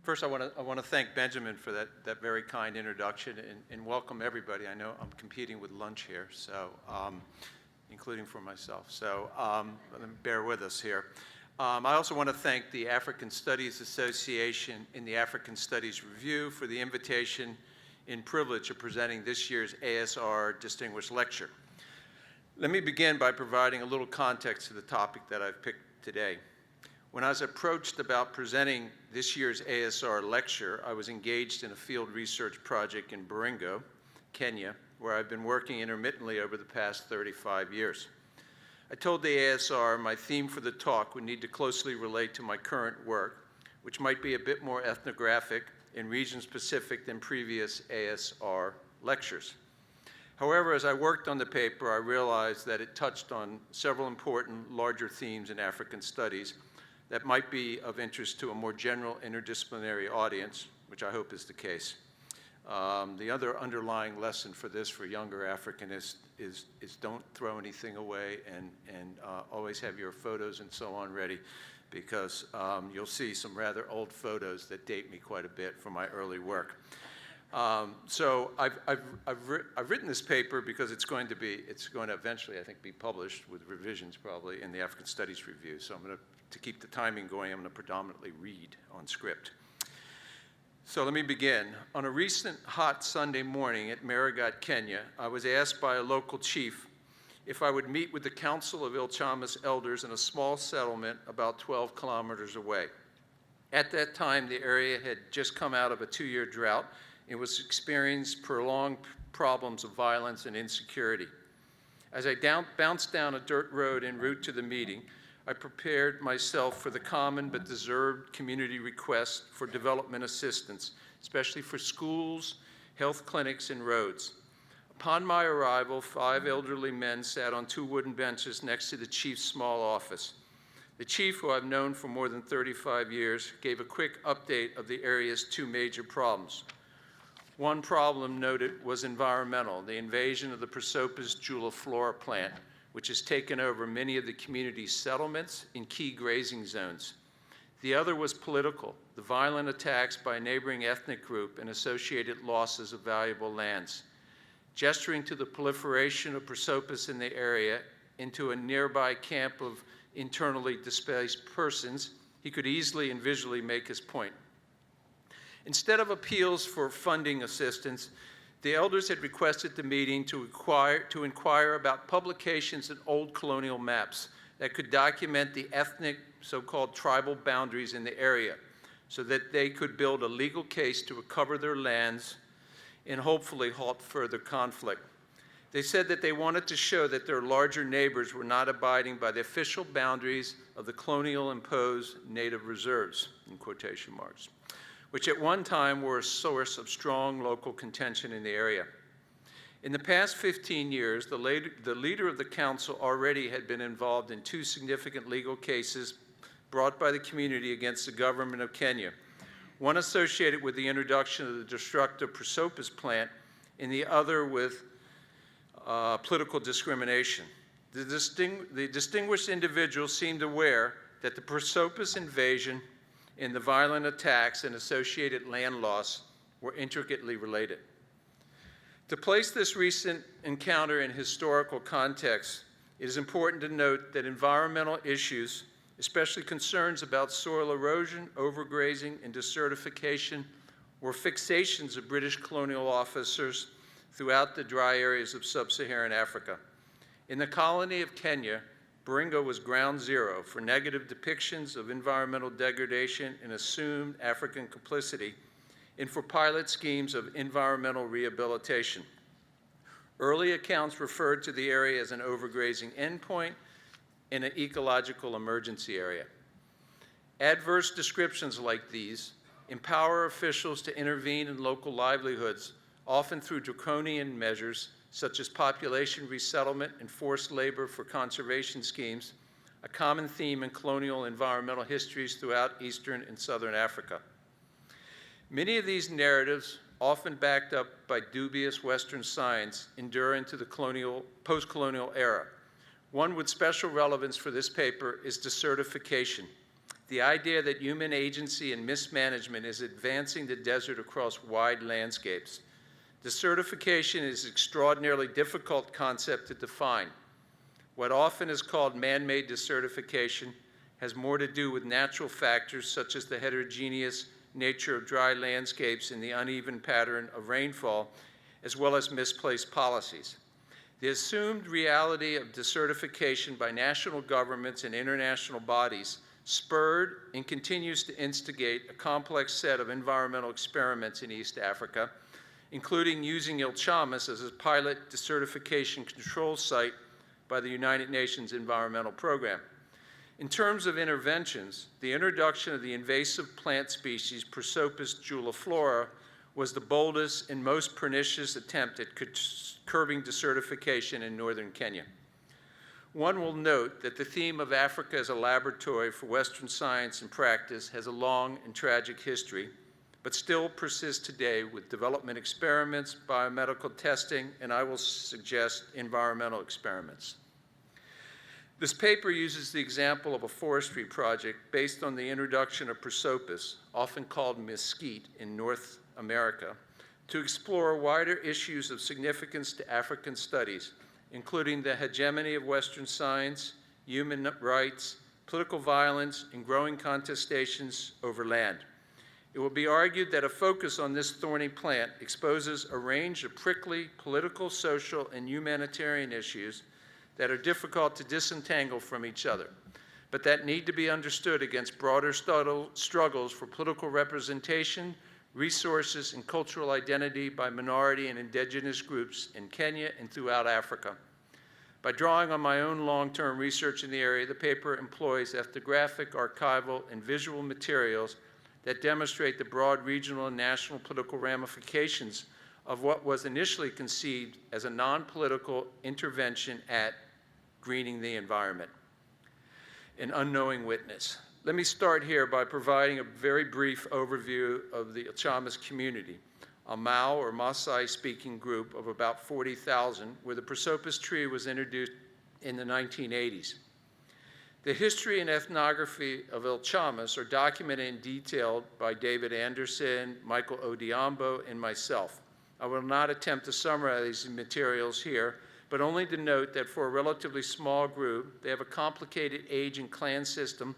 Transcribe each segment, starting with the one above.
First, I want to thank Benjamin for that very kind introduction and welcome everybody. I know I'm competing with lunch here, so including for myself. So bear with us here. I also want to thank the African Studies Association and the African Studies Review for the invitation and privilege of presenting this year's ASR Distinguished Lecture. Let me begin by providing a little context to the topic that I've picked today. When I was approached about presenting this year's ASR Lecture, I was engaged in a field research project in Baringo, Kenya, where I've been working intermittently over the past 35 years. I told the ASR my theme for the talk would need to closely relate to my current work, which might be a bit more ethnographic and region-specific than previous ASR lectures. However, as I worked on the paper, I realized that it touched on several important larger themes in African studies that might be of interest to a more general interdisciplinary audience, which I hope is the case. The other underlying lesson for this for younger Africanists is don't throw anything away and always have your photos and so on ready, because you'll see some rather old photos that date me quite a bit from my early work. So I've written this paper because it's going to eventually, I think, be published with revisions probably in the African Studies Review. So to keep the timing going, I'm going to predominantly read on script. So let me begin. On a recent hot Sunday morning at Marigat, Kenya, I was asked by a local chief if I would meet with the Council of Ilchamas elders in a small settlement about 12 kilometers away. At that time, the area had just come out of a 2-year drought and was experiencing prolonged problems of violence and insecurity. As I bounced down a dirt road en route to the meeting, I prepared myself for the common but deserved community request for development assistance, especially for schools, health clinics, and roads. Upon my arrival, 5 elderly men sat on 2 wooden benches next to the chief's small office. The chief, who I've known for more than 35 years, gave a quick update of the area's 2 major problems. One problem noted was environmental, the invasion of the Prosopis juliflora plant, which has taken over many of the community's settlements in key grazing zones. The other was political, the violent attacks by a neighboring ethnic group and associated losses of valuable lands. Gesturing to the proliferation of Prosopis in the area into a nearby camp of internally displaced persons, he could easily and visually make his point. Instead of appeals for funding assistance, the elders had requested the meeting to inquire about publications and old colonial maps that could document the ethnic, so-called tribal boundaries in the area so that they could build a legal case to recover their lands and hopefully halt further conflict. They said that they wanted to show that their larger neighbors were not abiding by the official boundaries of the colonial-imposed native reserves, in quotation marks, which at one time were a source of strong local contention in the area. In the past 15 years, the leader of the council already had been involved in 2 significant legal cases brought by the community against the government of Kenya, one associated with the introduction of the destructive Prosopis plant and the other with political discrimination. The distinguished individual seemed aware that the Prosopis invasion and the violent attacks and associated land loss were intricately related. To place this recent encounter in historical context, it is important to note that environmental issues, especially concerns about soil erosion, overgrazing, and desertification, were fixations of British colonial officers throughout the dry areas of sub-Saharan Africa. In the colony of Kenya, Baringo was ground zero for negative depictions of environmental degradation and assumed African complicity, and for pilot schemes of environmental rehabilitation. Early accounts referred to the area as an overgrazing endpoint and an ecological emergency area. Adverse descriptions like these empower officials to intervene in local livelihoods, often through draconian measures such as population resettlement and forced labor for conservation schemes, a common theme in colonial environmental histories throughout Eastern and Southern Africa. Many of these narratives, often backed up by dubious Western science, endure into the post-colonial era. One with special relevance for this paper is desertification, the idea that human agency and mismanagement is advancing the desert across wide landscapes. Desertification is an extraordinarily difficult concept to define. What often is called man-made desertification has more to do with natural factors such as the heterogeneous nature of dry landscapes and the uneven pattern of rainfall, as well as misplaced policies. The assumed reality of desertification by national governments and international bodies spurred and continues to instigate a complex set of environmental experiments in East Africa, including using Il Chamas as a pilot desertification control site by the United Nations Environmental Program. In terms of interventions, the introduction of the invasive plant species Prosopis juliflora was the boldest and most pernicious attempt at curbing desertification in northern Kenya. One will note that the theme of Africa as a laboratory for Western science and practice has a long and tragic history, but still persists today with development experiments, biomedical testing, and I will suggest environmental experiments. This paper uses the example of a forestry project based on the introduction of Prosopis, often called mesquite in North America, to explore wider issues of significance to African studies, including the hegemony of Western science, human rights, political violence, and growing contestations over land. It will be argued that a focus on this thorny plant exposes a range of prickly political, social, and humanitarian issues that are difficult to disentangle from each other, but that need to be understood against broader struggles for political representation, resources, and cultural identity by minority and indigenous groups in Kenya and throughout Africa. By drawing on my own long-term research in the area, the paper employs ethnographic, archival, and visual materials that demonstrate the broad regional and national political ramifications of what was initially conceived as a non-political intervention at greening the environment. An unknowing witness. Let me start here by providing a very brief overview of the Il Chamas community, a Mau or Maasai-speaking group of about 40,000, where the Prosopis tree was introduced in the 1980s. The history and ethnography of Il Chamas are documented and detailed by David Anderson, Michael Odiambo, and myself. I will not attempt to summarize these materials here, but only to note that for a relatively small group, they have a complicated age and clan system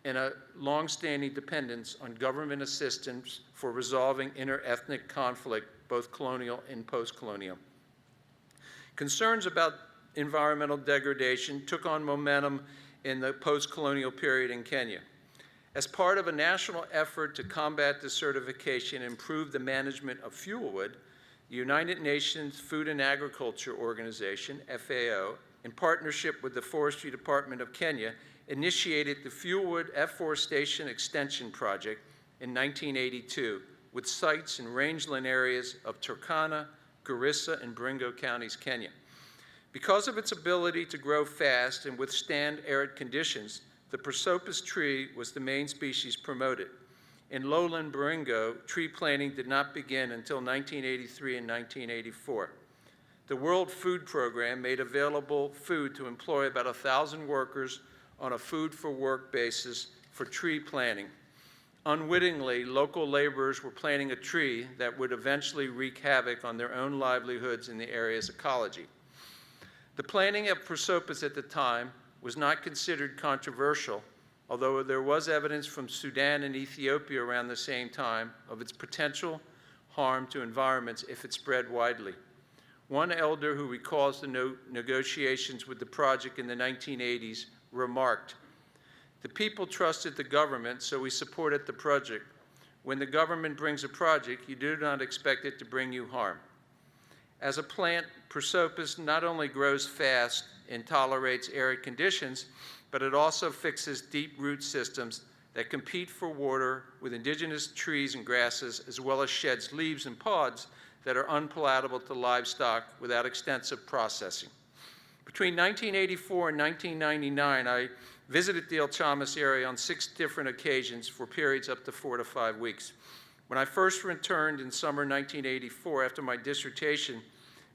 and a long-standing dependence on government assistance for resolving inter-ethnic conflict, both colonial and post-colonial. Concerns about environmental degradation took on momentum in the post-colonial period in Kenya. As part of a national effort to combat desertification and improve the management of fuelwood, the United Nations Food and Agriculture Organization, FAO, in partnership with the Forestry Department of Kenya, initiated the Fuelwood Afforestation Extension Project in 1982 with sites in rangeland areas of Turkana, Garissa, and Baringo counties, Kenya. Because of its ability to grow fast and withstand arid conditions, the Prosopis tree was the main species promoted. In lowland Baringo, tree planting did not begin until 1983 and 1984. The World Food Program made available food to employ about 1,000 workers on a food-for-work basis for tree planting. Unwittingly, local laborers were planting a tree that would eventually wreak havoc on their own livelihoods and the area's ecology. The planting of Prosopis at the time was not considered controversial, although there was evidence from Sudan and Ethiopia around the same time of its potential harm to environments if it spread widely. One elder who recalls the negotiations with the project in the 1980s remarked, "The people trusted the government, so we supported the project. When the government brings a project, you do not expect it to bring you harm." As a plant, Prosopis not only grows fast and tolerates arid conditions, but it also fixes deep root systems that compete for water with indigenous trees and grasses, as well as sheds leaves and pods that are unpalatable to livestock without extensive processing. Between 1984 and 1999, I visited the Il Chamas area on 6 different occasions for periods up to 4 to 5 weeks. When I first returned in summer 1984 after my dissertation,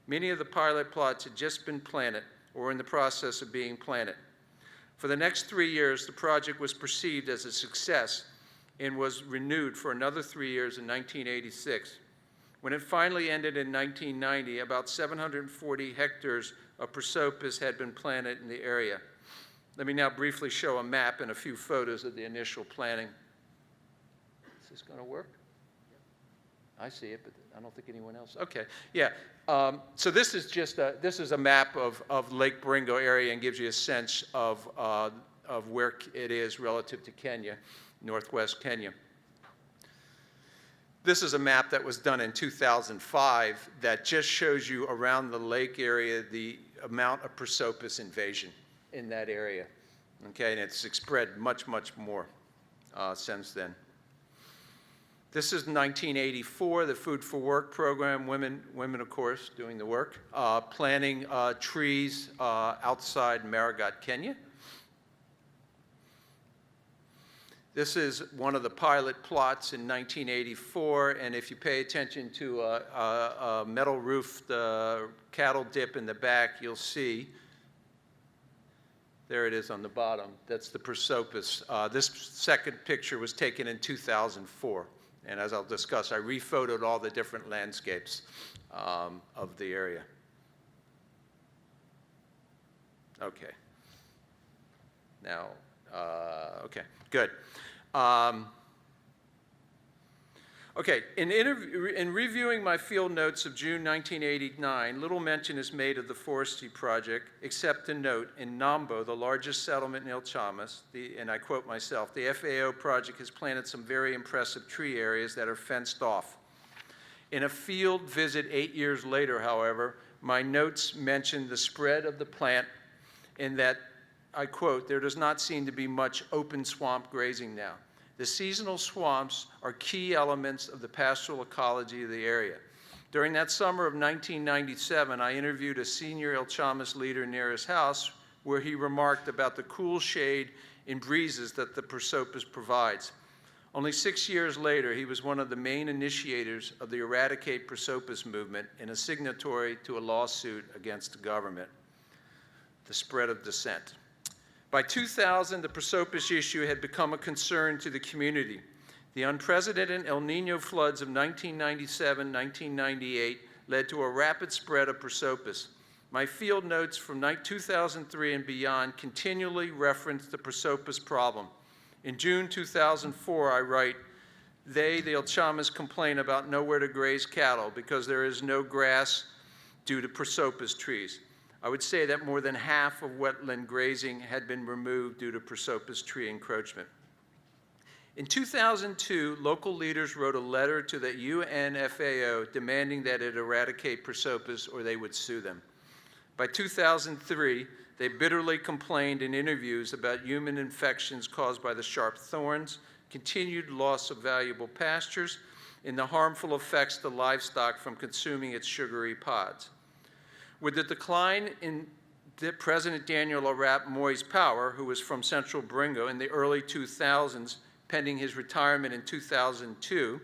many of the pilot plots had just been planted or were in the process of being planted. For the next 3 years, the project was perceived as a success and was renewed for another 3 years in 1986. When it finally ended in 1990, about 740 hectares of prosopis had been planted in the area. Let me now briefly show a map and a few photos of the initial planting. Is this going to work? I see it, but I don't think anyone else. Okay, yeah. So this is just a map of Lake Baringo area and gives you a sense of where it is relative to Kenya, northwest Kenya. This is a map that was done in 2005 that just shows you around the lake area the amount of prosopis invasion in that area. Okay, and it's spread much, much more since then. This is 1984, the Food for Work program, women of course, doing the work, planting trees outside Marigat, Kenya. This is one of the pilot plots in 1984, and if you pay attention to a metal roofed cattle dip in the back, you'll see, there it is on the bottom, that's the prosopis. This second picture was taken in 2004. And as I'll discuss, I rephotoed all the different landscapes of the area. Okay. Now, okay, good. Okay, in reviewing my field notes of June 1989, little mention is made of the forestry project, except to note in Nambo, the largest settlement in Il Chamas, and I quote myself, the FAO project has planted some very impressive tree areas that are fenced off. In a field visit 8 years later, however, my notes mention the spread of the plant in that, I quote, there does not seem to be much open swamp grazing now. The seasonal swamps are key elements of the pastoral ecology of the area. During that summer of 1997, I interviewed a senior Il Chamas leader near his house where he remarked about the cool shade and breezes that the prosopis provides. Only 6 years later, he was one of the main initiators of the Eradicate Prosopis movement and a signatory to a lawsuit against the government, the spread of dissent. By 2000, the prosopis issue had become a concern to the community. The unprecedented El Nino floods of 1997-1998 led to a rapid spread of prosopis. My field notes from 2003 and beyond continually reference the prosopis problem. In June 2004, I write, the Il Chamas, complain about nowhere to graze cattle because there is no grass due to prosopis trees. I would say that more than half of wetland grazing had been removed due to prosopis tree encroachment. In 2002, local leaders wrote a letter to the UN FAO demanding that it eradicate prosopis or they would sue them. By 2003, they bitterly complained in interviews about human infections caused by the sharp thorns, continued loss of valuable pastures, and the harmful effects to livestock from consuming its sugary pods. With the decline in President Daniel Arap Moi's power, who was from Central Baringo in the early 2000s, pending his retirement in 2002,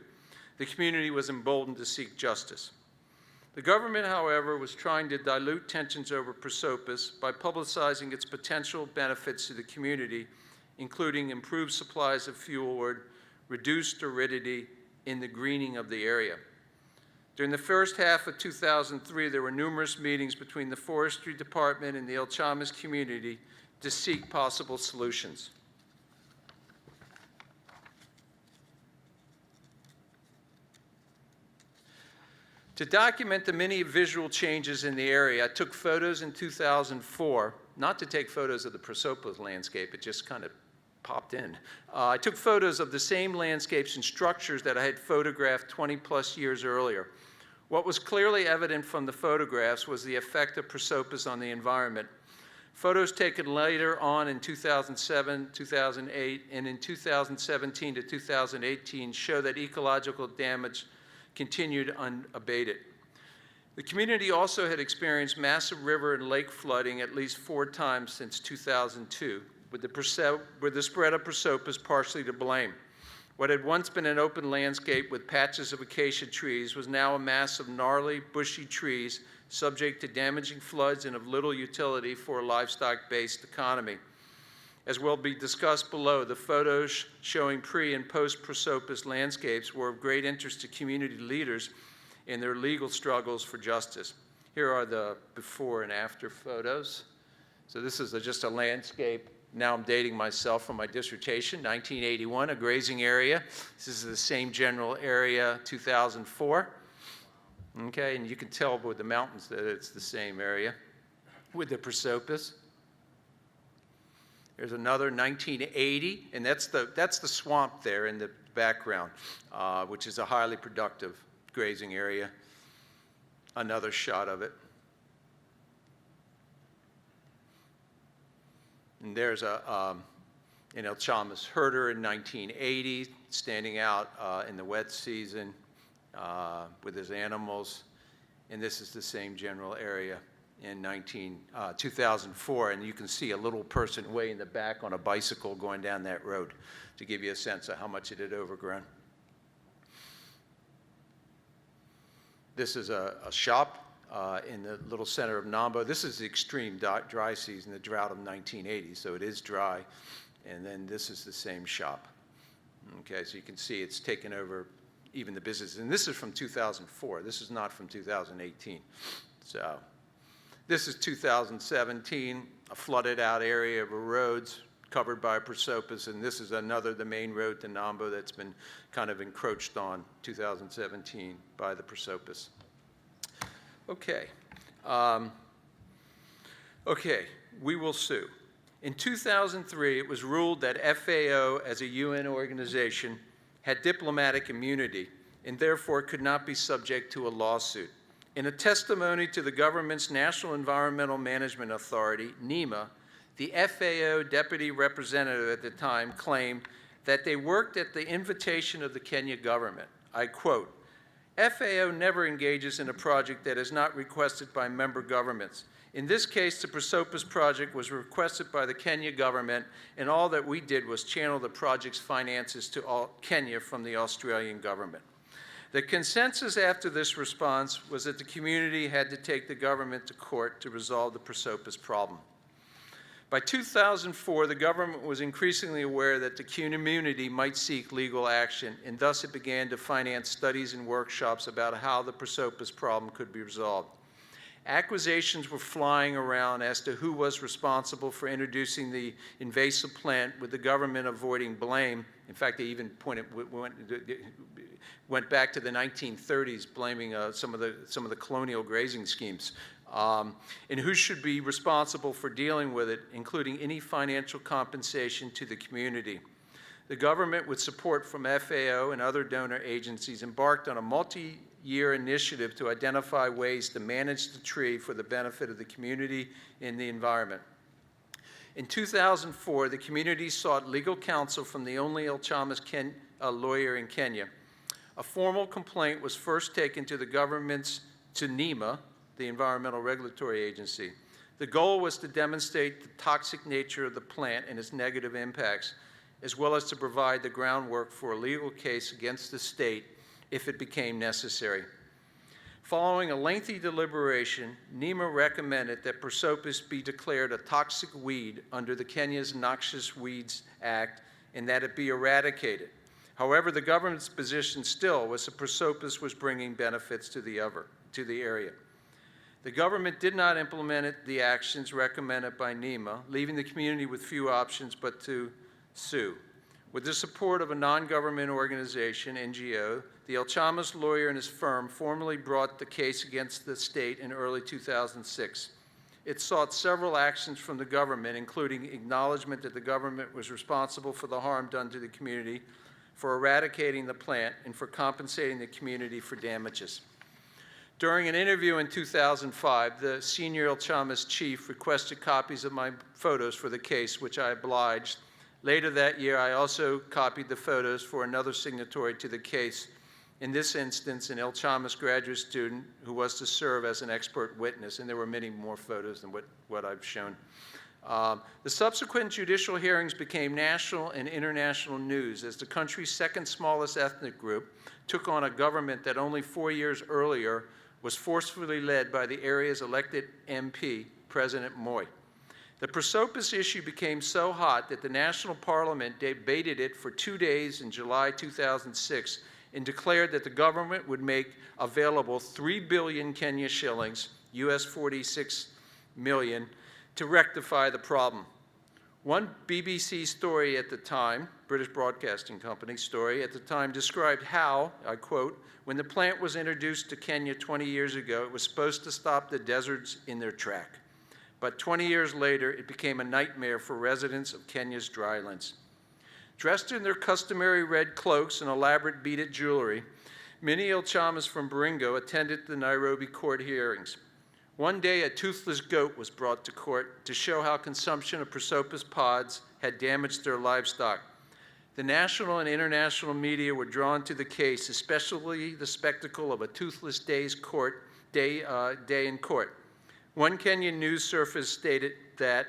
the community was emboldened to seek justice. The government, however, was trying to dilute tensions over prosopis by publicizing its potential benefits to the community, including improved supplies of fuel wood, reduced aridity, and the greening of the area. During the first half of 2003, there were numerous meetings between the Forestry Department and the Il Chamas community to seek possible solutions. To document the many visual changes in the area, I took photos in 2004, not to take photos of the prosopis landscape, it just kind of popped in. I took photos of the same landscapes and structures that I had photographed 20+ years earlier. What was clearly evident from the photographs was the effect of prosopis on the environment. Photos taken later on in 2007, 2008, and in 2017 to 2018 show that ecological damage continued unabated. The community also had experienced massive river and lake flooding at least 4 times since 2002, with the spread of prosopis partially to blame. What had once been an open landscape with patches of acacia trees was now a mass of gnarly, bushy trees subject to damaging floods and of little utility for a livestock-based economy. As will be discussed below, the photos showing pre- and post-Prosopis landscapes were of great interest to community leaders in their legal struggles for justice. Here are the before and after photos. So this is just a landscape. Now I'm dating myself from my dissertation, 1981, a grazing area. This is the same general area, 2004. Okay, and you can tell with the mountains that it's the same area with the Prosopis. There's another 1980, and that's the swamp there in the background, which is a highly productive grazing area. Another shot of it. And there's an El Chamas herder in 1980, standing out in the wet season with his animals. And this is the same general area in 2004. And you can see a little person way in the back on a bicycle going down that road to give you a sense of how much it had overgrown. This is a shop in the little center of Nambo. This is the extreme dry season, the drought of 1980, so it is dry. And then this is the same shop. Okay, so you can see it's taken over even the business. And this is from 2004. This is not from 2018. So this is 2017, a flooded out area of roads covered by Prosopis. And this is the main road to Nambo that's been kind of encroached on 2017 by the Prosopis. Okay. Okay, we will sue. In 2003, it was ruled that FAO, as a UN organization, had diplomatic immunity and therefore could not be subject to a lawsuit. In a testimony to the government's National Environmental Management Authority, NEMA, the FAO deputy representative at the time claimed that they worked at the invitation of the Kenya government. I quote, FAO never engages in a project that is not requested by member governments. In this case, the Prosopis project was requested by the Kenya government, and all that we did was channel the project's finances to Kenya from the Australian government. The consensus after this response was that the community had to take the government to court to resolve the Prosopis problem. By 2004, the government was increasingly aware that the community might seek legal action, and thus it began to finance studies and workshops about how the Prosopis problem could be resolved. Accusations were flying around as to who was responsible for introducing the invasive plant, with the government avoiding blame. In fact, they even went back to the 1930s, blaming some of the colonial grazing schemes. And who should be responsible for dealing with it, including any financial compensation to the community. The government, with support from FAO and other donor agencies, embarked on a multi-year initiative to identify ways to manage the tree for the benefit of the community and the environment. In 2004, the community sought legal counsel from the only El Chamas lawyer in Kenya. A formal complaint was first taken to the government's, to NEMA, the Environmental Regulatory Agency. The goal was to demonstrate the toxic nature of the plant and its negative impacts, as well as to provide the groundwork for a legal case against the state if it became necessary. Following a lengthy deliberation, NEMA recommended that Prosopis be declared a toxic weed under the Kenya's Noxious Weeds Act and that it be eradicated. However, the government's position still was that Prosopis was bringing benefits to the area. The government did not implement the actions recommended by NEMA, leaving the community with few options but to sue. With the support of a non-government organization, NGO, the El Chamas lawyer and his firm formally brought the case against the state in early 2006. It sought several actions from the government, including acknowledgement that the government was responsible for the harm done to the community, for eradicating the plant, and for compensating the community for damages. During an interview in 2005, the senior El Chamas chief requested copies of my photos for the case, which I obliged. Later that year, I also copied the photos for another signatory to the case, in this instance, an El Chamas graduate student who was to serve as an expert witness, and there were many more photos than what I've shown. The subsequent judicial hearings became national and international news as the country's second smallest ethnic group took on a government that only 4 years earlier was forcefully led by the area's elected MP, President Moi. The prosopis issue became so hot that the National Parliament debated it for 2 days in July 2006 and declared that the government would make available 3 billion Kenya shillings, US 46 million, to rectify the problem. One BBC story at the time, British Broadcasting Company story at the time, described how, I quote, when the plant was introduced to Kenya 20 years ago, it was supposed to stop the deserts in their track. But 20 years later, it became a nightmare for residents of Kenya's drylands. Dressed in their customary red cloaks and elaborate beaded jewelry, many Ilchamas from Baringo attended the Nairobi court hearings. One day, a toothless goat was brought to court to show how consumption of prosopis pods had damaged their livestock. The national and international media were drawn to the case, especially the spectacle of a toothless day in court. One Kenyan news surface stated that,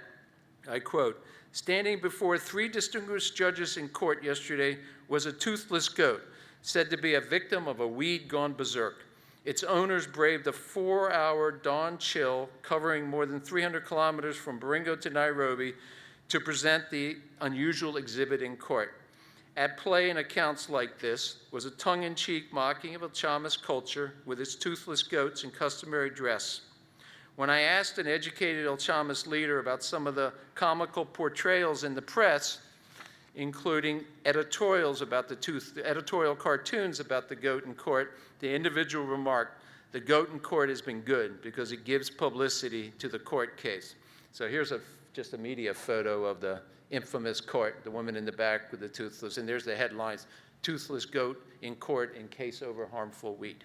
I quote, standing before 3 distinguished judges in court yesterday was a toothless goat, said to be a victim of a weed gone berserk. Its owners braved a 4-hour dawn chill covering more than 300 kilometers from Baringo to Nairobi to present the unusual exhibit in court. At play in accounts like this was a tongue-in-cheek mocking of Ilchamas culture with its toothless goats and customary dress. When I asked an educated Ilchamas leader about some of the comical portrayals in the press, including editorial cartoons about the goat in court, the individual remarked, the goat in court has been good because it gives publicity to the court case. So here's just a media photo of the infamous court, the woman in the back with the toothless, and there's the headlines, toothless goat in court in case over harmful weed.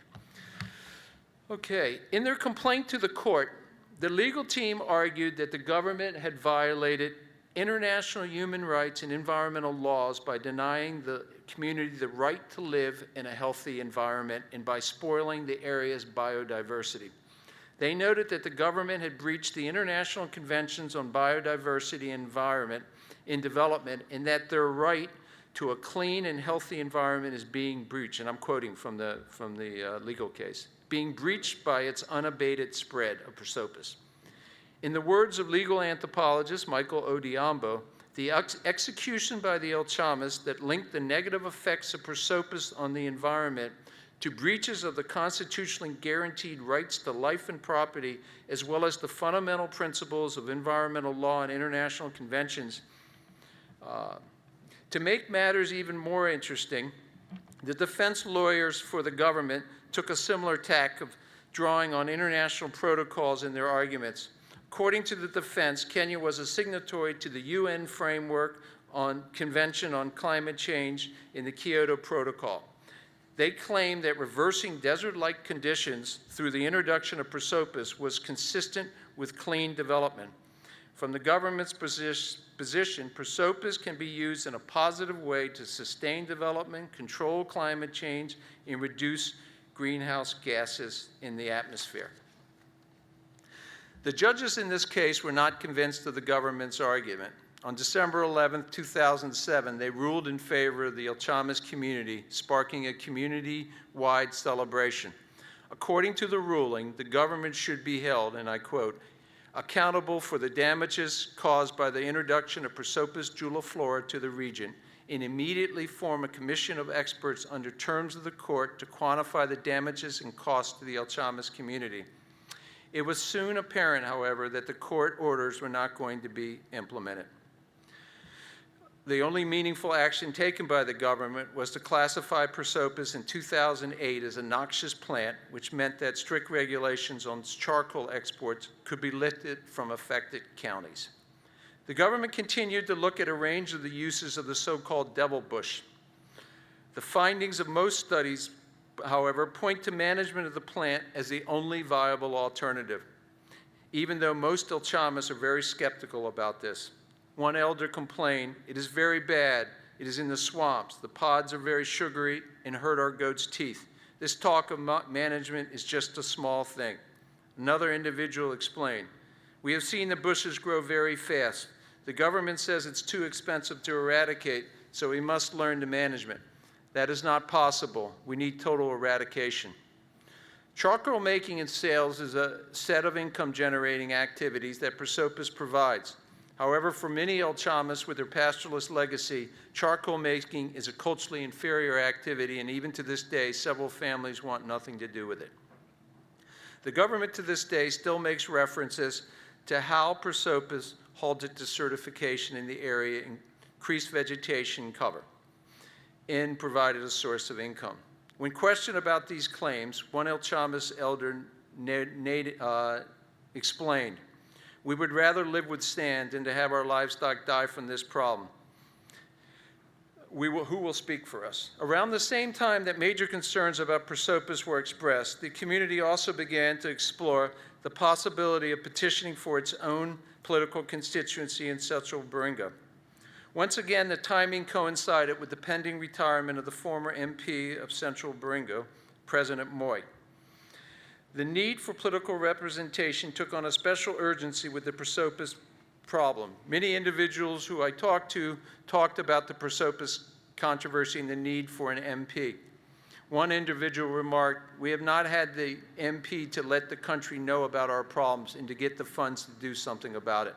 Okay, in their complaint to the court, the legal team argued that the government had violated international human rights and environmental laws by denying the community the right to live in a healthy environment and by spoiling the area's biodiversity. They noted that the government had breached the international conventions on biodiversity and environment in development and that their right to a clean and healthy environment is being breached, and I'm quoting from the legal case, being breached by its unabated spread of prosopis. In the words of legal anthropologist Michael Odhiambo, the execution by the Ilchamas that linked the negative effects of prosopis on the environment to breaches of the constitutionally guaranteed rights to life and property, as well as the fundamental principles of environmental law and international conventions. To make matters even more interesting, the defense lawyers for the government took a similar tack of drawing on international protocols in their arguments. According to the defense, Kenya was a signatory to the UN Framework on Convention on Climate Change in the Kyoto Protocol. They claimed that reversing desert-like conditions through the introduction of prosopis was consistent with clean development. From the government's position, prosopis can be used in a positive way to sustain development, control climate change, and reduce greenhouse gases in the atmosphere. The judges in this case were not convinced of the government's argument. On December 11, 2007, they ruled in favor of the Ilchamas community, sparking a community-wide celebration. According to the ruling, the government should be held, and I quote, accountable for the damages caused by the introduction of prosopis juliflora to the region, and immediately form a commission of experts under terms of the court to quantify the damages and costs to the Ilchamas community. It was soon apparent, however, that the court orders were not going to be implemented. The only meaningful action taken by the government was to classify prosopis in 2008 as a noxious plant, which meant that strict regulations on charcoal exports could be lifted from affected counties. The government continued to look at a range of the uses of the so-called devil bush. The findings of most studies, however, point to management of the plant as the only viable alternative, even though most Ilchamas are very skeptical about this. One elder complained, "It is very bad. It is in the swamps. The pods are very sugary and hurt our goats' teeth. This talk of management is just a small thing." Another individual explained, "We have seen the bushes grow very fast. The government says it's too expensive to eradicate, so we must learn to management. That is not possible. We need total eradication." Charcoal making and sales is a set of income-generating activities that prosopis provides. However, for many El Chamas with their pastoralist legacy, charcoal making is a culturally inferior activity, and even to this day, several families want nothing to do with it. The government to this day still makes references to how prosopis halted desertification in the area, increased vegetation cover, and provided a source of income. When questioned about these claims, one El Chamas elder explained, "We would rather live with sand than to have our livestock die from this problem. Who will speak for us?" Around the same time that major concerns about prosopis were expressed, the community also began to explore the possibility of petitioning for its own political constituency in Central Baringa. Once again, the timing coincided with the pending retirement of the former MP of Central Baringa, President Moy. The need for political representation took on a special urgency with the prosopis problem. Many individuals who I talked to talked about the prosopis controversy and the need for an MP. One individual remarked, "We have not had the MP to let the country know about our problems and to get the funds to do something about it."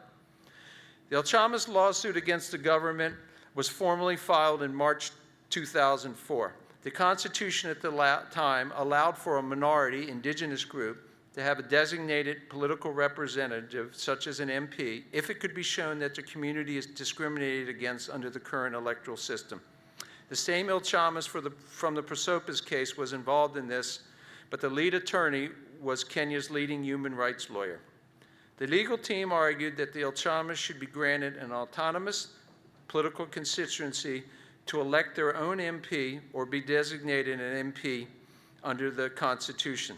The El Chamas lawsuit against the government was formally filed in March 2004. The Constitution at the time allowed for a minority indigenous group to have a designated political representative, such as an MP, if it could be shown that the community is discriminated against under the current electoral system. The same El Chamas from the prosopis case was involved in this, but the lead attorney was Kenya's leading human rights lawyer. The legal team argued that the El Chamas should be granted an autonomous political constituency to elect their own MP or be designated an MP under the Constitution.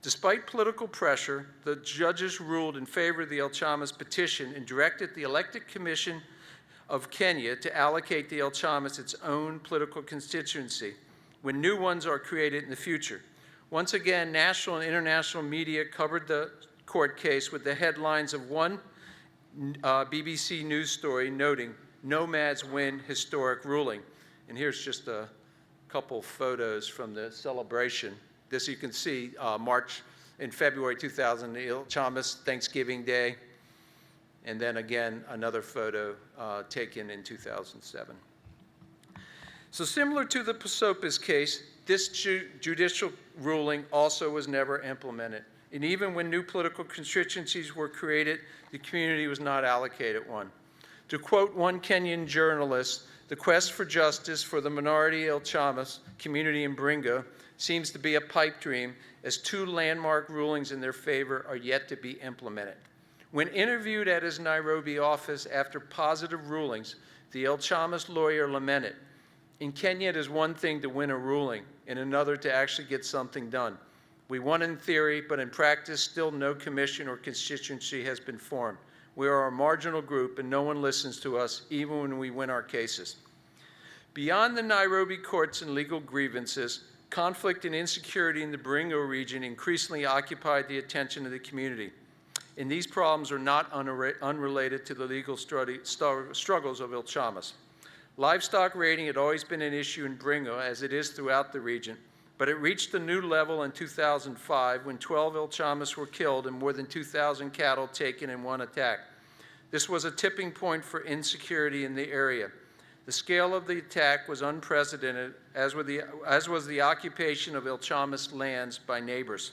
Despite political pressure, the judges ruled in favor of the El Chamas petition and directed the elected commission of Kenya to allocate the El Chamas its own political constituency when new ones are created in the future. Once again, national and international media covered the court case with the headlines of one BBC news story noting, "Nomads win historic ruling." And here's just a couple photos from the celebration. This you can see in February 2000, the El Chamas Thanksgiving Day, and then again another photo taken in 2007. So similar to the prosopis case, this judicial ruling also was never implemented. And even when new political constituencies were created, the community was not allocated one. To quote one Kenyan journalist, "The quest for justice for the minority El Chamas community in Baringa seems to be a pipe dream, as two landmark rulings in their favor are yet to be implemented." When interviewed at his Nairobi office after positive rulings, the El Chamas lawyer lamented, "In Kenya, it is one thing to win a ruling and another to actually get something done. We won in theory, but in practice, still no commission or constituency has been formed. We are a marginal group, and no one listens to us, even when we win our cases." Beyond the Nairobi courts and legal grievances, conflict and insecurity in the Baringa region increasingly occupied the attention of the community. And these problems are not unrelated to the legal struggles of El Chamas. Livestock raiding had always been an issue in Baringa, as it is throughout the region, but it reached a new level in 2005 when 12 El Chamas were killed and more than 2,000 cattle taken in one attack. This was a tipping point for insecurity in the area. The scale of the attack was unprecedented, as was the occupation of El Chamas lands by neighbors.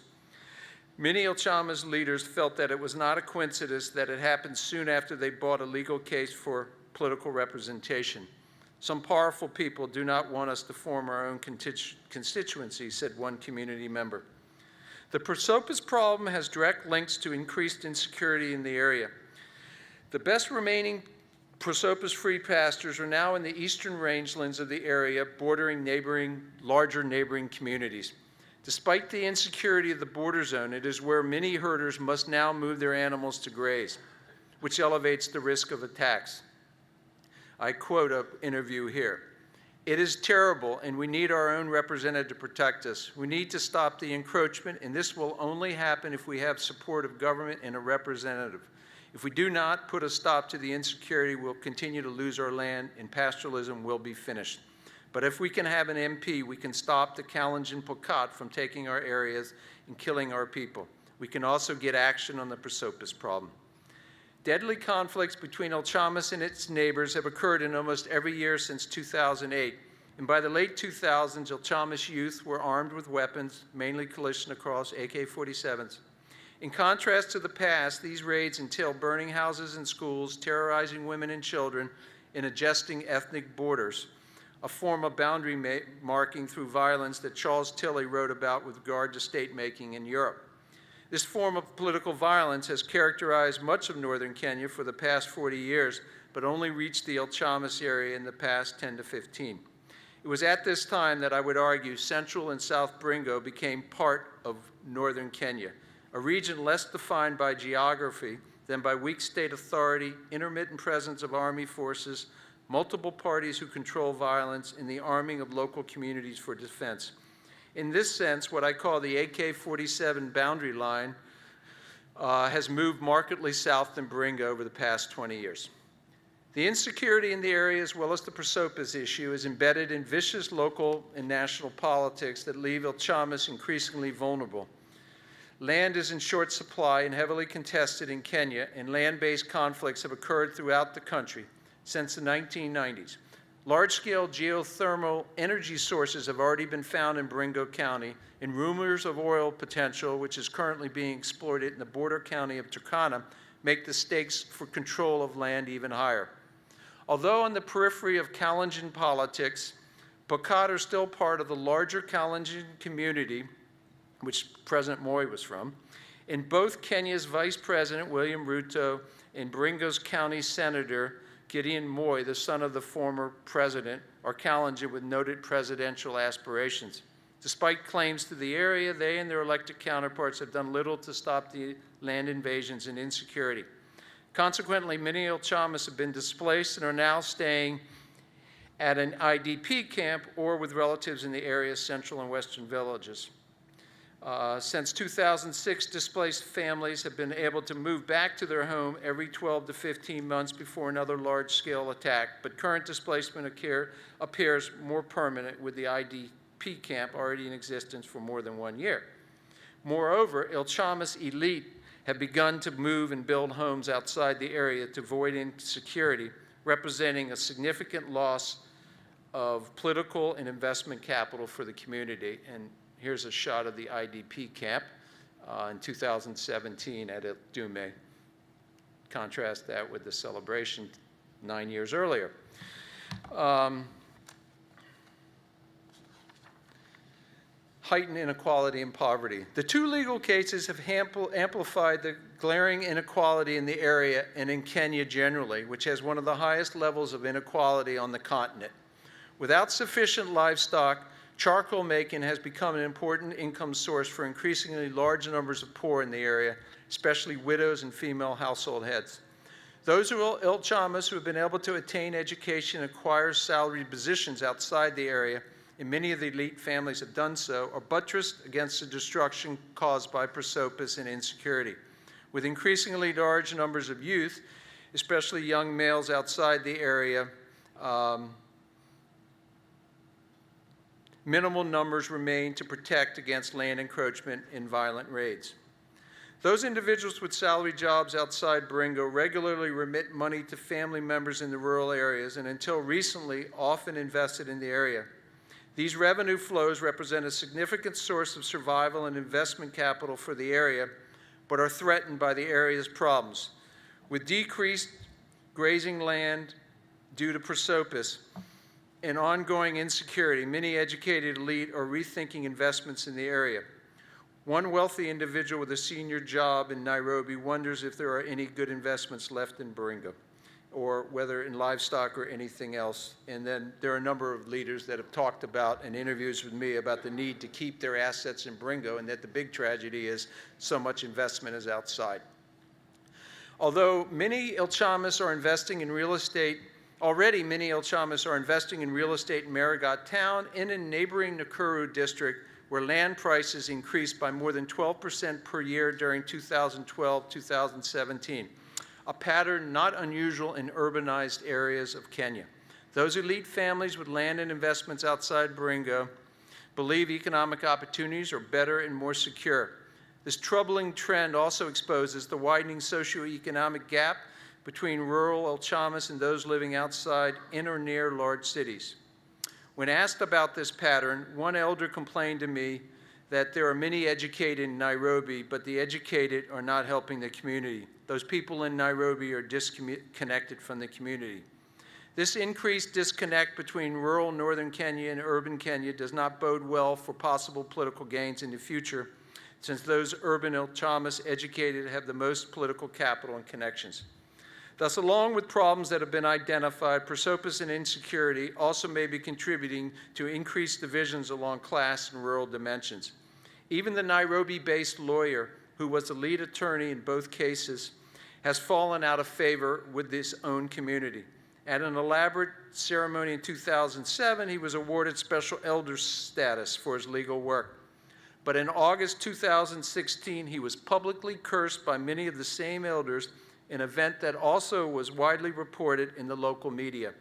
Many El Chamas leaders felt that it was not a coincidence that it happened soon after they bought a legal case for political representation. "Some powerful people do not want us to form our own constituency," said one community member. The prosopis problem has direct links to increased insecurity in the area. The best remaining prosopis-free pastures are now in the eastern rangelands of the area, bordering larger neighboring communities. Despite the insecurity of the border zone, it is where many herders must now move their animals to graze, which elevates the risk of attacks. I quote an interview here. "It is terrible, and we need our own representative to protect us. We need to stop the encroachment, and this will only happen if we have support of government and a representative. If we do not put a stop to the insecurity, we'll continue to lose our land, and pastoralism will be finished. But if we can have an MP, we can stop the Kalenjin Pokat from taking our areas and killing our people. We can also get action on the prosopis problem." Deadly conflicts between El Chamas and its neighbors have occurred in almost every year since 2008. And by the late 2000s, El Chamas youth were armed with weapons, mainly Kalashnikovs, AK-47s. In contrast to the past, these raids entail burning houses and schools, terrorizing women and children, and adjusting ethnic borders, a form of boundary marking through violence that Charles Tilley wrote about with regard to state-making in Europe. This form of political violence has characterized much of northern Kenya for the past 40 years, but only reached the El Chamas area in the past 10 to 15. It was at this time that I would argue Central and South Baringo became part of northern Kenya, a region less defined by geography than by weak state authority, intermittent presence of army forces, multiple parties who control violence, and the arming of local communities for defense. In this sense, what I call the AK-47 boundary line has moved markedly south than Baringo over the past 20 years. The insecurity in the area, as well as the Prosopis issue, is embedded in vicious local and national politics that leave El Chamas increasingly vulnerable. Land is in short supply and heavily contested in Kenya, and land-based conflicts have occurred throughout the country since the 1990s. Large-scale geothermal energy sources have already been found in Baringo County, and rumors of oil potential, which is currently being exploited in the border county of Turkana, make the stakes for control of land even higher. Although on the periphery of Kalenjin politics, Bokat are still part of the larger Kalenjin community, which President Moi was from, and both Kenya's Vice President, William Ruto, and Baringo's County Senator, Gideon Moi, the son of the former president, are Kalenjin with noted presidential aspirations. Despite claims to the area, they and their elected counterparts have done little to stop the land invasions and insecurity. Consequently, many El Chamas have been displaced and are now staying at an IDP camp or with relatives in the area's central and western villages. Since 2006, displaced families have been able to move back to their home every 12 to 15 months before another large-scale attack, but current displacement appears more permanent with the IDP camp already in existence for more than 1 year. Moreover, El Chamas elite have begun to move and build homes outside the area to avoid insecurity, representing a significant loss of political and investment capital for the community. And here's a shot of the IDP camp in 2017 at El Dume. Contrast that with the celebration 9 years earlier. Heightened inequality and poverty. The two legal cases have amplified the glaring inequality in the area and in Kenya generally, which has one of the highest levels of inequality on the continent. Without sufficient livestock, charcoal making has become an important income source for increasingly large numbers of poor in the area, especially widows and female household heads. Those El Chamas who have been able to attain education and acquire salaried positions outside the area, and many of the elite families have done so, are buttressed against the destruction caused by Prosopis and insecurity. With increasingly large numbers of youth, especially young males outside the area, minimal numbers remain to protect against land encroachment and violent raids. Those individuals with salary jobs outside Baringo regularly remit money to family members in the rural areas and until recently often invested in the area. These revenue flows represent a significant source of survival and investment capital for the area, but are threatened by the area's problems. With decreased grazing land due to Prosopis and ongoing insecurity, many educated elite are rethinking investments in the area. One wealthy individual with a senior job in Nairobi wonders if there are any good investments left in Baringo, or whether in livestock or anything else. And then there are a number of leaders that have talked about in interviews with me about the need to keep their assets in Baringo, and that the big tragedy is so much investment is outside. Although many El Chamas are investing in real estate, already many El Chamas are investing in real estate in Marigot Town and in neighboring Nakuru district, where land prices increased by more than 12% per year during 2012-2017. A pattern not unusual in urbanized areas of Kenya. Those elite families with land and investments outside Baringo believe economic opportunities are better and more secure. This troubling trend also exposes the widening socioeconomic gap between rural El Chamas and those living outside in or near large cities. When asked about this pattern, one elder complained to me that there are many educated in Nairobi, but the educated are not helping the community. Those people in Nairobi are disconnected from the community. This increased disconnect between rural northern Kenya and urban Kenya does not bode well for possible political gains in the future, since those urban El Chamas educated have the most political capital and connections. Thus, along with problems that have been identified, prosopis and insecurity also may be contributing to increased divisions along class and rural dimensions. Even the Nairobi-based lawyer, who was the lead attorney in both cases, has fallen out of favor with his own community. At an elaborate ceremony in 2007, he was awarded special elder status for his legal work. But in August 2016, he was publicly cursed by many of the same elders, an event that also was widely reported in the local media.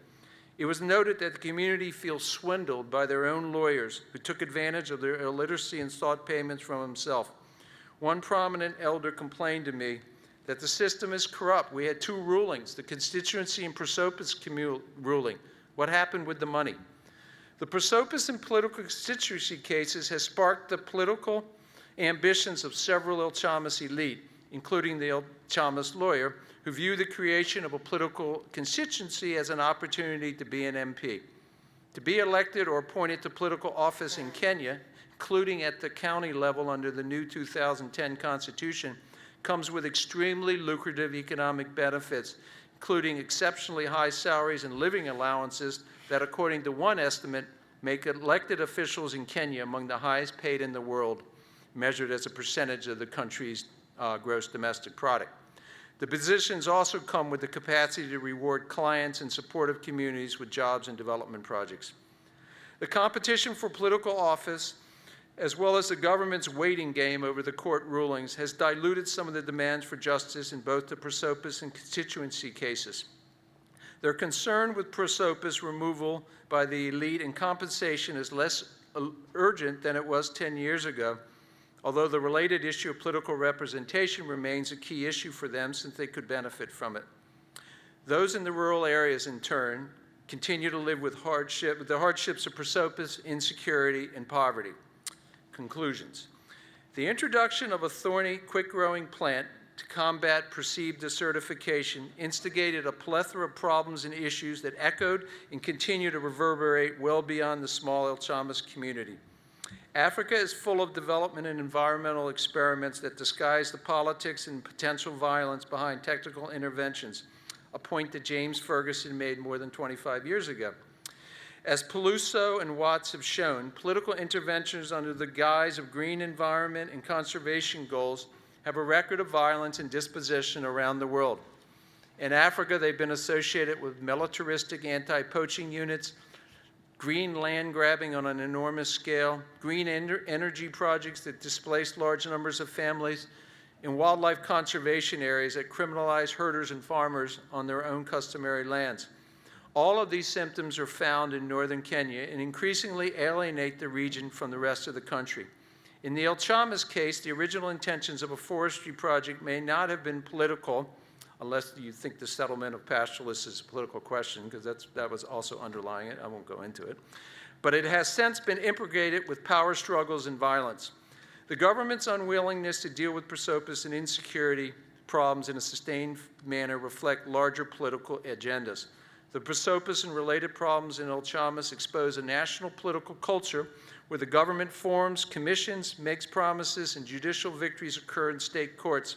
It was noted that the community feels swindled by their own lawyers who took advantage of their illiteracy and sought payments from himself. One prominent elder complained to me that the system is corrupt. We had two rulings, the constituency and prosopis ruling. What happened with the money? The prosopis and political constituency cases has sparked the political ambitions of several El Chamas elite, including the El Chamas lawyer, who view the creation of a political constituency as an opportunity to be an MP. To be elected or appointed to political office in Kenya, including at the county level under the new 2010 Constitution, comes with extremely lucrative economic benefits, including exceptionally high salaries and living allowances that, according to one estimate, make elected officials in Kenya among the highest paid in the world, measured as a percentage of the country's gross domestic product. The positions also come with the capacity to reward clients and supportive communities with jobs and development projects. The competition for political office, as well as the government's waiting game over the court rulings, has diluted some of the demands for justice in both the prosopis and constituency cases. Their concern with prosopis removal by the elite and compensation is less urgent than it was 10 years ago, although the related issue of political representation remains a key issue for them since they could benefit from it. Those in the rural areas, in turn, continue to live with the hardships of prosopis, insecurity, and poverty. Conclusions. The introduction of a thorny, quick-growing plant to combat perceived desertification instigated a plethora of problems and issues that echoed and continue to reverberate well beyond the small El Chamas community. Africa is full of development and environmental experiments that disguise the politics and potential violence behind technical interventions, a point that James Ferguson made more than 25 years ago. As Peluso and Watts have shown, political interventions under the guise of green environment and conservation goals have a record of violence and dispossession around the world. In Africa, they've been associated with militaristic anti-poaching units, green land grabbing on an enormous scale, green energy projects that displace large numbers of families, and wildlife conservation areas that criminalize herders and farmers on their own customary lands. All of these symptoms are found in northern Kenya and increasingly alienate the region from the rest of the country. In the El Chamas case, the original intentions of a forestry project may not have been political, unless you think the settlement of pastoralists is a political question, because that was also underlying it. I won't go into it. But it has since been imbricated with power struggles and violence. The government's unwillingness to deal with prosopis and insecurity problems in a sustained manner reflect larger political agendas. The prosopis and related problems in El Chamas expose a national political culture where the government forms, commissions, makes promises, and judicial victories occur in state courts,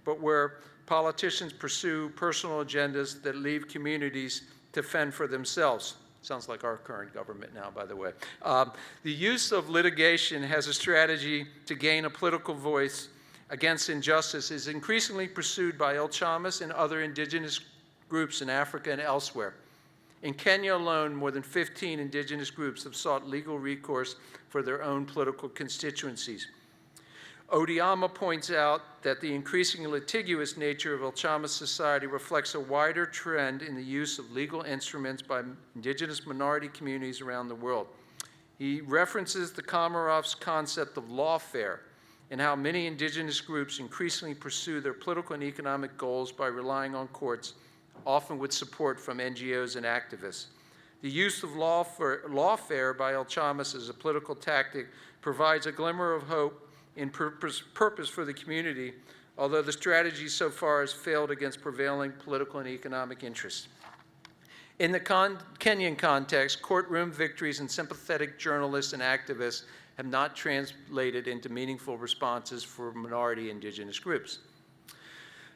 but where politicians pursue personal agendas that leave communities to fend for themselves. Sounds like our current government now, by the way. The use of litigation as a strategy to gain a political voice against injustice is increasingly pursued by El Chamas and other indigenous groups in Africa and elsewhere. In Kenya alone, more than 15 indigenous groups have sought legal recourse for their own political constituencies. Odiama points out that the increasingly litigious nature of El Chamas society reflects a wider trend in the use of legal instruments by indigenous minority communities around the world. He references the Komarov's concept of lawfare and how many indigenous groups increasingly pursue their political and economic goals by relying on courts often with support from NGOs and activists. The use of lawfare by El Chamas as a political tactic provides a glimmer of hope and purpose for the community, although the strategy so far has failed against prevailing political and economic interests. In the Kenyan context, courtroom victories and sympathetic journalists and activists have not translated into meaningful responses for minority indigenous groups.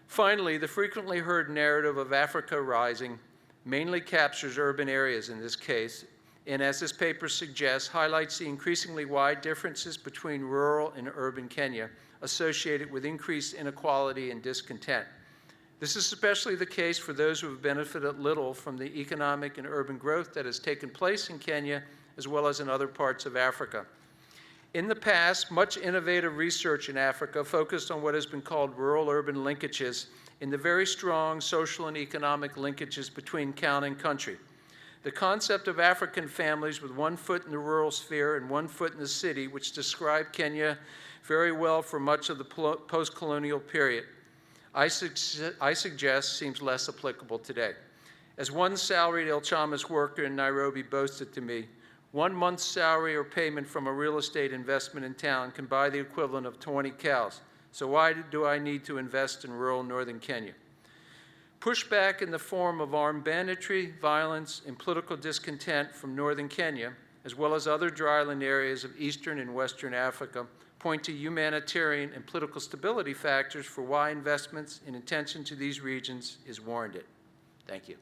Finally, the frequently heard narrative of Africa rising mainly captures urban areas in this case, and as this paper suggests, highlights the increasingly wide differences between rural and urban Kenya associated with increased inequality and discontent. This is especially the case for those who have benefited little from the economic and urban growth that has taken place in Kenya, as well as in other parts of Africa. In the past, much innovative research in Africa focused on what has been called rural-urban linkages and the very strong social and economic linkages between town and country. The concept of African families with one foot in the rural sphere and one foot in the city, which described Kenya very well for much of the post-colonial period, I suggest seems less applicable today. As one salaried El Chamas worker in Nairobi boasted to me, 1 month's salary or payment from a real estate investment in town can buy the equivalent of 20 cows. So why do I need to invest in rural northern Kenya? Pushback in the form of armed banditry, violence, and political discontent from northern Kenya, as well as other dryland areas of eastern and western Africa, point to humanitarian and political stability factors for why investments and attention to these regions is warranted. Thank you.